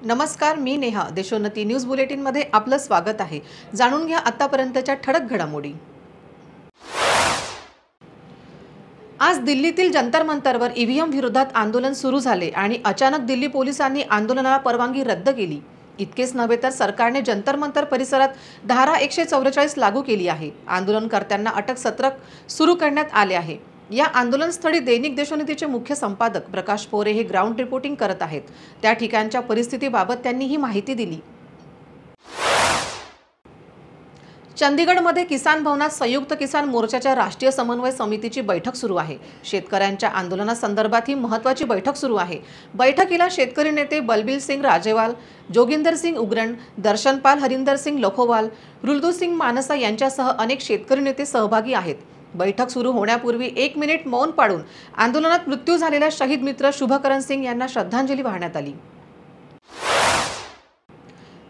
नमस्कार, मी Neha. Deshonnati news bulletin मध्ये आपलं स्वागत आहे. जाणून घ्या आतापर्यंतच्या ठळक घडामोडी. आज दिल्लीतील जंतर मंतरवर ईव्हीएम विरोधात आंदोलन सुरू झाले आणि अचानक दिल्ली पोलिसांनी आंदोलनाला परवानगी रद्द केली. इतकेच नव्हे तर सरकारने जंतर मंतर परिसरात धारा 144 लागू केली आहे. आंदोलनकर्त्यांना अटक सत्र सुरू करण्यात आले आहे. या आंदोलनस्थळी दैनिक देशोन्नतीचे मुख्य संपादक प्रकाश पोरे हे ग्राउंड रिपोर्टिंग करत आहेत. त्या ठिकाणच्या परिस्थितीबाबत त्यांनी ही माहिती दिली. चंदीगडमध्ये किसान भवनात संयुक्त किसान मोर्चाच्या राष्ट्रीय समन्वय समितीची बैठक सुरू आहे. शेतकऱ्यांच्या आंदोलनासंदर्भात ही महत्त्वाची बैठक सुरू आहे. बैठकीला शेतकरी नेते बलबीर सिंग राजेवाल, जोगिंदर सिंग उग्रन, दर्शनपाल हरिंदर सिंग लोखोवाल, रुलदू सिंग मानसा यांच्यासह अनेक शेतकरी नेते सहभागी आहेत. बैठक सुरू होण्यापूर्वी 1 मिनिट मौन पाळून आंदोलनात मृत्यू झालेल्या शहीद मित्र शुभकरण सिंग यांना श्रद्धांजली वाहण्यात आली.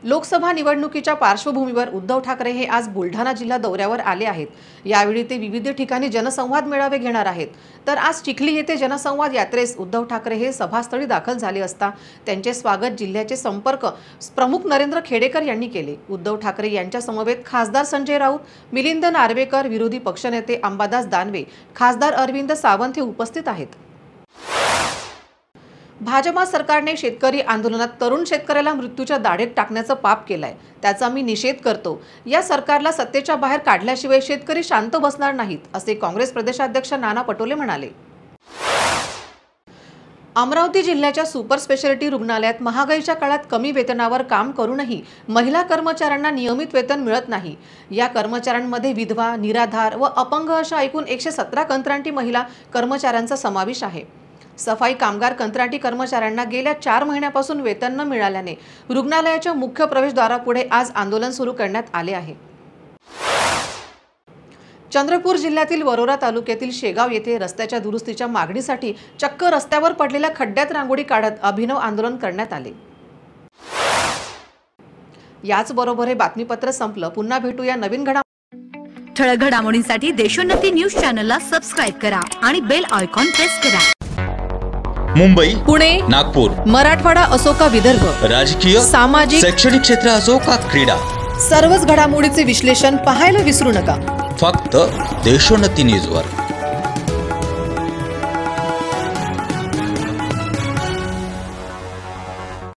लोकसभा निवडणुकीच्या पार्श्वभूमीवर उद्धव ठाकरे हे आज बुलढाणा जिल्हा दौऱ्यावर आले आहेत. यावेळी ते विविध ठिकाणी जनसंवाद मेळावे घेणार आहेत. तर आज चिखली येथे जनसंवाद यात्रेस उद्धव ठाकरे हे सभास्थळी दाखल झाले असता त्यांचे स्वागत जिल्ह्याचे संपर्क प्रमुख नरेंद्र खेडेकर यांनी केले. उद्धव ठाकरे यांच्या समवेत खासदार संजय राऊत, मिलिंद नार्वेकर, विरोधी पक्षनेते अंबादास दानवे, खासदार अरविंद सावंत हे उपस्थित आहेत. भाजपा सरकारने शेतकरी आंदोलनात तरुण शेतकऱ्याला मृत्यूच्या दाढेत टाकण्याचं पाप केलंय. त्याचा मी निषेध करतो. या सरकारला सत्तेच्या बाहेर काढल्याशिवाय शेतकरी शांत बसणार नाहीत, असे काँग्रेस प्रदेशाध्यक्ष नाना पटोले म्हणाले. अमरावती जिल्ह्याच्या सुपर स्पेशालिटी रुग्णालयात महागाईच्या काळात कमी वेतनावर काम करूनही महिला कर्मचाऱ्यांना नियमित वेतन मिळत नाही. या कर्मचाऱ्यांमध्ये विधवा, निराधार व अपंग अशा एकूण 117 कंत्राटी महिला कर्मचाऱ्यांचा समावेश आहे. सफाई कामगार कंत्राटी कर्मचाऱ्यांना गेल्या 4 महिन्यापासून वेतन न मिळाल्याने रुग्णालयाच्या मुख्य प्रवेशद्वारापुढे आज आंदोलन सुरू करण्यात आले आहे. चंद्रपूर जिल्ह्यातील वरोरा तालुक्यातील शेगाव येथे रस्त्याच्या दुरुस्तीच्या मागणीसाठी चक्क रस्त्यावर पडलेल्या खड्ड्यात रांगोळी काढत अभिनव आंदोलन करण्यात आले. याचबरोबर हे बातमीपत्र संपलं. पुन्हा भेटूया नवीन ठळक घडामोडींसाठी देशोन्नती न्यूज चॅनलला सबस्क्राइब करा आणि बेल आयकॉन प्रेस करा. मुंबई, पुणे, नागपूर, मराठवाडा असो का विदर्भ, राजकीय, सामाजिक, शैक्षणिक क्षेत्र असो का क्रीडा, सर्वच घडामोडीचे विश्लेषण पाहायला विसरू नका. फक्त देशोन्नती न्यूजवर.